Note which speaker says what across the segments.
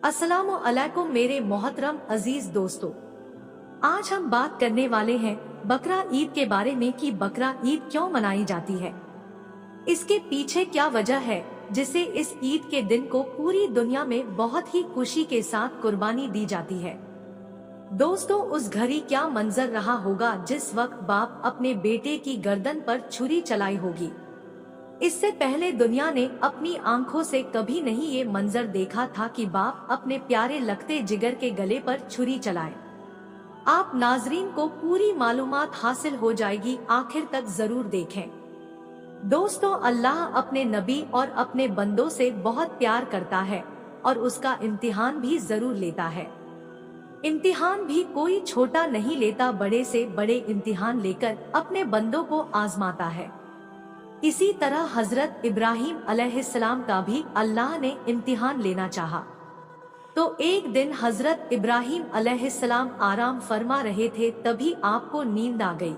Speaker 1: अस्सलामु अलैकुम मेरे मोहतरम अजीज दोस्तों, आज हम बात करने वाले हैं बकरा ईद के बारे में कि बकरा ईद क्यों मनाई जाती है। इसके पीछे क्या वजह है जिसे इस ईद के दिन को पूरी दुनिया में बहुत ही खुशी के साथ कुर्बानी दी जाती है। दोस्तों, उस घड़ी क्या मंजर रहा होगा जिस वक्त बाप अपने बेटे की गर्दन पर छुरी चलाई होगी। इससे पहले दुनिया ने अपनी आंखों से कभी नहीं ये मंजर देखा था कि बाप अपने प्यारे लगते जिगर के गले पर छुरी चलाए। आप नाजरीन को पूरी मालूमात हासिल हो जाएगी, आखिर तक जरूर देखें। दोस्तों, अल्लाह अपने नबी और अपने बंदों से बहुत प्यार करता है और उसका इम्तिहान भी जरूर लेता है। इम्तिहान भी कोई छोटा नहीं लेता, बड़े से बड़े इम्तिहान लेकर अपने बंदों को आजमाता है। इसी तरह हजरत इब्राहिम अलैहिस्सलाम का भी अल्लाह ने इम्तिहान लेना चाहा। तो एक दिन हजरत इब्राहिम अलैहिस्सलाम आराम फरमा रहे थे, तभी आपको नींद आ गई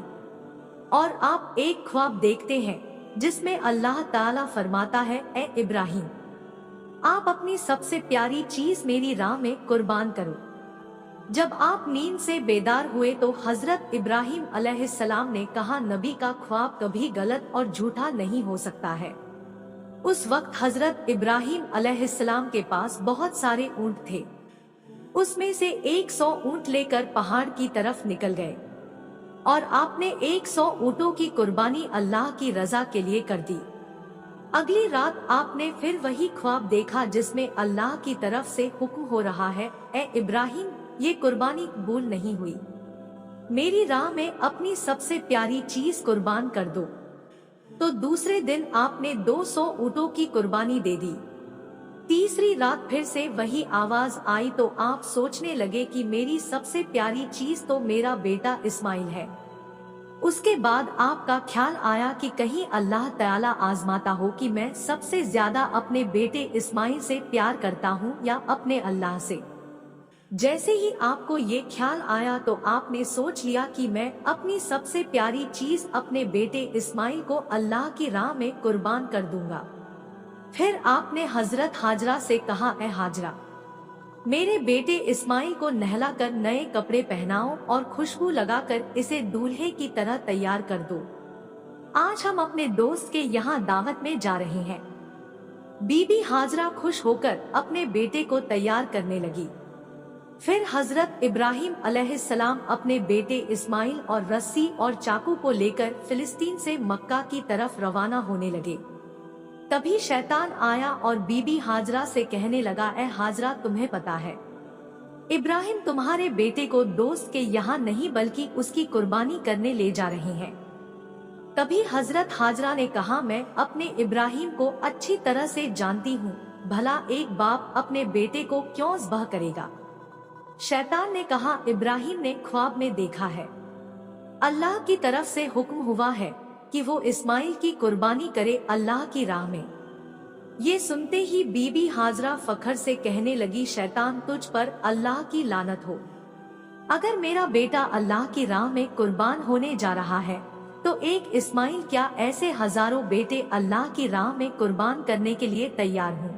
Speaker 1: और आप एक ख्वाब देखते हैं जिसमें अल्लाह ताला फरमाता है, ए इब्राहिम, आप अपनी सबसे प्यारी चीज मेरी राह में कुर्बान करो। जब आप नींद से बेदार हुए तो हजरत इब्राहिम अलैहिस्सलाम ने कहा, नबी का ख्वाब कभी गलत और झूठा नहीं हो सकता है। उस वक्त हजरत इब्राहिम अलैहिस्सलाम के पास बहुत सारे ऊंट थे। उसमें से 100 ऊंट लेकर पहाड़ की तरफ निकल गए और आपने 100 ऊंटों की कुर्बानी अल्लाह की रजा के लिए कर दी। अगली रात आपने फिर वही ख्वाब देखा जिसमें अल्लाह की तरफ से हुक्म हो रहा है, ए इब्राहिम, ये कुर्बानी कबूल नहीं हुई, मेरी राह में अपनी सबसे प्यारी चीज कुर्बान कर दो। तो दूसरे दिन आपने 200 ऊंटों की कुर्बानी दे दी। तीसरी रात फिर से वही आवाज आई तो आप सोचने लगे कि मेरी सबसे प्यारी चीज तो मेरा बेटा इस्माइल है। उसके बाद आपका ख्याल आया कि कहीं अल्लाह ताला आजमाता हो कि मैं सबसे ज्यादा अपने बेटे इस्माइल से प्यार करता हूँ या अपने अल्लाह से। जैसे ही आपको ये ख्याल आया तो आपने सोच लिया कि मैं अपनी सबसे प्यारी चीज अपने बेटे इस्माइल को अल्लाह की राह में कुर्बान कर दूंगा। फिर आपने हजरत हाजरा से कहा, ए हाजरा, मेरे बेटे इस्माइल को नहलाकर नए कपड़े पहनाओ और खुशबू लगाकर इसे दूल्हे की तरह तैयार कर दो। आज हम अपने दोस्त के यहाँ दावत में जा रहे हैं। बीबी हाजरा खुश होकर अपने बेटे को तैयार करने लगी। फिर हजरत इब्राहिम अलैहिस्सलाम अपने बेटे इस्माइल और रस्सी और चाकू को लेकर फिलिस्तीन से मक्का की तरफ रवाना होने लगे। तभी शैतान आया और बीबी हाजरा से कहने लगा, ए हाजरा, तुम्हें पता है इब्राहिम तुम्हारे बेटे को दोस्त के यहाँ नहीं बल्कि उसकी कुर्बानी करने ले जा रहे हैं। तभी हजरत हाजरा ने कहा, मैं अपने इब्राहिम को अच्छी तरह से जानती हूँ, भला एक बाप अपने बेटे को क्यों ज़ब्ह करेगा। शैतान ने कहा, इब्राहिम ने ख्वाब में देखा है, अल्लाह की तरफ से हुक्म हुआ है कि वो इस्माइल की कुर्बानी करे अल्लाह की राह में। ये सुनते ही बीबी हाजरा फखर से कहने लगी, शैतान, तुझ पर अल्लाह की लानत हो। अगर मेरा बेटा अल्लाह की राह में कुर्बान होने जा रहा है तो एक इस्माइल क्या, ऐसे हजारों बेटे अल्लाह की राह में कुर्बान करने के लिए तैयार हूँ।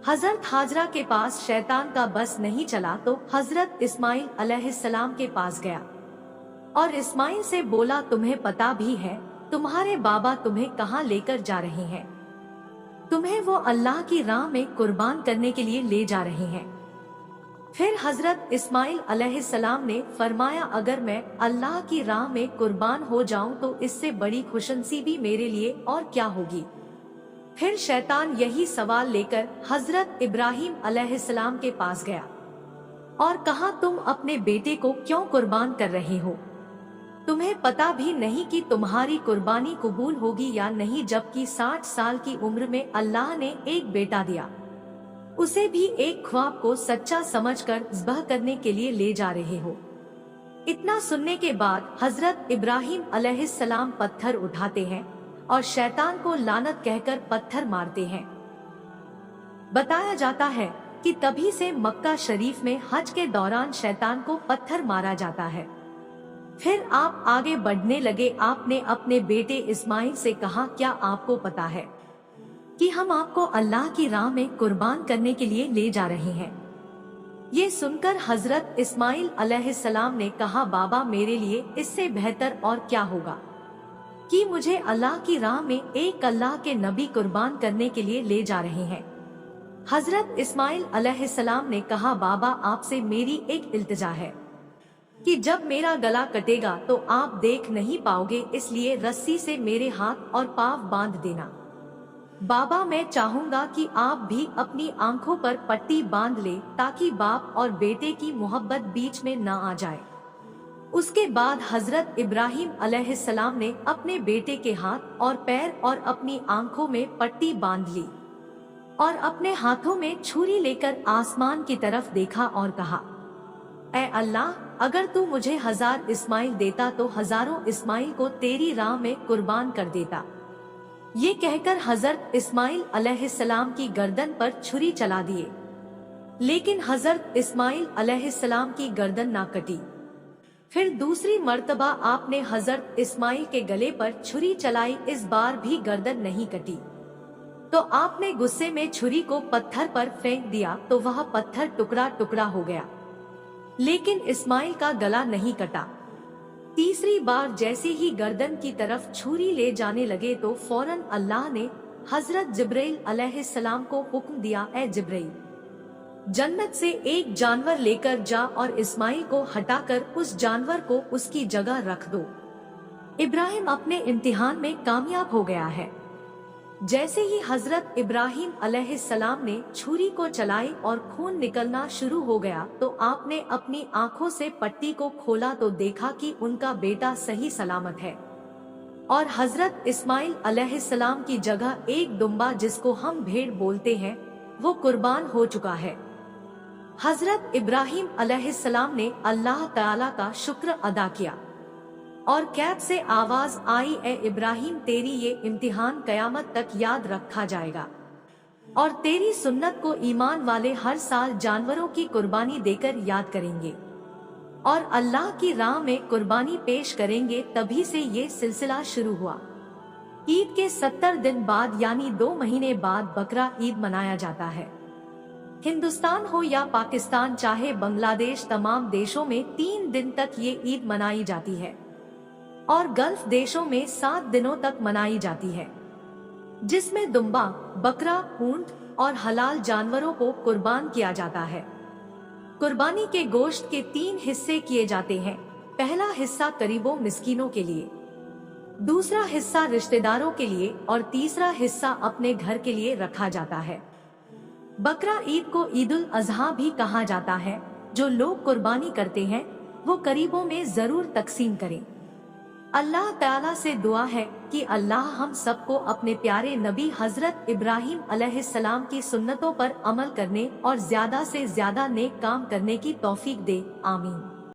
Speaker 1: हजरत हाजरा के पास शैतान का बस नहीं चला तो हजरत इस्माइल अलैहिस्सलाम के पास गया और इस्माइल से बोला, तुम्हें पता भी है तुम्हारे बाबा तुम्हें कहाँ लेकर जा रहे हैं। तुम्हें वो अल्लाह की राह में कुर्बान करने के लिए ले जा रहे हैं। फिर हजरत इस्माइल अलैहिस्सलाम ने फरमाया, अगर मैं अल्लाह की राह में कुर्बान हो जाऊं तो इससे बड़ी खुशनसीबी मेरे लिए और क्या होगी। फिर शैतान यही सवाल लेकर हजरत इब्राहिम अलैहिस्सलाम के पास गया और कहा, तुम अपने बेटे को क्यों कुर्बान कर रहे हो। तुम्हें पता भी नहीं कि तुम्हारी कुर्बानी कबूल होगी या नहीं, जबकि 60 साल की उम्र में अल्लाह ने एक बेटा दिया, उसे भी एक ख्वाब को सच्चा समझकर ज़ब्ह करने के लिए ले जा रहे हो। इतना सुनने के बाद हजरत इब्राहिम अलैहिस्सलाम पत्थर उठाते हैं और शैतान को लानत कहकर पत्थर मारते हैं। बताया जाता है कि तभी से मक्का शरीफ में हज के दौरान शैतान को पत्थर मारा जाता है। फिर आप आगे बढ़ने लगे। आपने अपने बेटे इस्माइल से कहा, क्या आपको पता है कि हम आपको अल्लाह की राह में कुर्बान करने के लिए ले जा रहे हैं। ये सुनकर हजरत इस्माइल अलैहिस्सलाम ने कहा, बाबा मेरे लिए इससे बेहतर और क्या होगा कि मुझे अल्लाह की राह में एक अल्लाह के नबी कुर्बान करने के लिए ले जा रहे हैं। हजरत इस्माइल अलैहिस्सलाम ने कहा, बाबा आपसे मेरी एक इल्तिजा है कि जब मेरा गला कटेगा तो आप देख नहीं पाओगे, इसलिए रस्सी से मेरे हाथ और पाँव बांध देना। बाबा मैं चाहूंगा कि आप भी अपनी आंखों पर पट्टी बांध ले ताकि बाप और बेटे की मोहब्बत बीच में न आ जाए। उसके बाद हजरत इब्राहिम अलैहिस्सलाम ने अपने बेटे के हाथ और पैर और अपनी आंखों में पट्टी बांध ली और अपने हाथों में छुरी लेकर आसमान की तरफ देखा और कहा, ऐ अल्लाह, अगर तू मुझे 1000 इस्माइल देता तो हजारों इस्माइल को तेरी राह में कुर्बान कर देता। ये कहकर हजरत इस्माइल अलैहिस्सलाम की गर्दन पर छुरी चला दिए, लेकिन हजरत इस्माइल अलैहिस्सलाम की गर्दन ना कटी। फिर दूसरी मर्तबा आपने हजरत इस्माइल के गले पर छुरी चलाई, इस बार भी गर्दन नहीं कटी। तो आपने गुस्से में छुरी को पत्थर पर फेंक दिया तो वह पत्थर टुकड़ा टुकड़ा हो गया, लेकिन इस्माइल का गला नहीं कटा। तीसरी बार जैसे ही गर्दन की तरफ छुरी ले जाने लगे तो फौरन अल्लाह ने हजरत जिब्राइल अलैहिस्सलाम को हुक्म दिया, ए जिब्राइल, जन्नत से एक जानवर लेकर जा और इस्माइल को हटाकर उस जानवर को उसकी जगह रख दो। इब्राहिम अपने इम्तिहान में कामयाब हो गया है। जैसे ही हजरत इब्राहिम अलैहिस्सलाम ने छुरी को चलाई और खून निकलना शुरू हो गया तो आपने अपनी आंखों से पट्टी को खोला तो देखा कि उनका बेटा सही सलामत है और हजरत इस्माइल अलैहिस्सलाम की जगह एक दुम्बा, जिसको हम भेड़ बोलते हैं, वो कुर्बान हो चुका है। हजरत इब्राहिम अलैहिस्सलाम ने अल्लाह ताला का शुक्र अदा किया और कैब से आवाज आई, ए इब्राहिम, तेरी ये इम्तिहान कयामत तक याद रखा जाएगा और तेरी सुन्नत को ईमान वाले हर साल जानवरों की कुर्बानी देकर याद करेंगे और अल्लाह की राह में कुर्बानी पेश करेंगे। तभी से ये सिलसिला शुरू हुआ। ईद के 70 दिन बाद यानी 2 महीने बाद बकरा ईद मनाया जाता है। हिंदुस्तान हो या पाकिस्तान चाहे बांग्लादेश, तमाम देशों में 3 दिन तक ये ईद मनाई जाती है और गल्फ देशों में 7 दिनों तक मनाई जाती है, जिसमें दुम्बा, बकरा, ऊंट और हलाल जानवरों को कुर्बान किया जाता है। कुर्बानी के गोश्त के 3 हिस्से किए जाते हैं। पहला हिस्सा गरीबों मिस्कीनों के लिए, दूसरा हिस्सा रिश्तेदारों के लिए और तीसरा हिस्सा अपने घर के लिए रखा जाता है। बकरा ईद को ईदुल अजहा भी कहा जाता है। जो लोग कुर्बानी करते हैं वो करीबों में जरूर तकसीम करें। अल्लाह ताला से दुआ है कि अल्लाह हम सबको अपने प्यारे नबी हजरत इब्राहिम अलैहिस्सलाम की सुन्नतों पर अमल करने और ज्यादा से ज्यादा नेक काम करने की तौफीक दे। आमीन।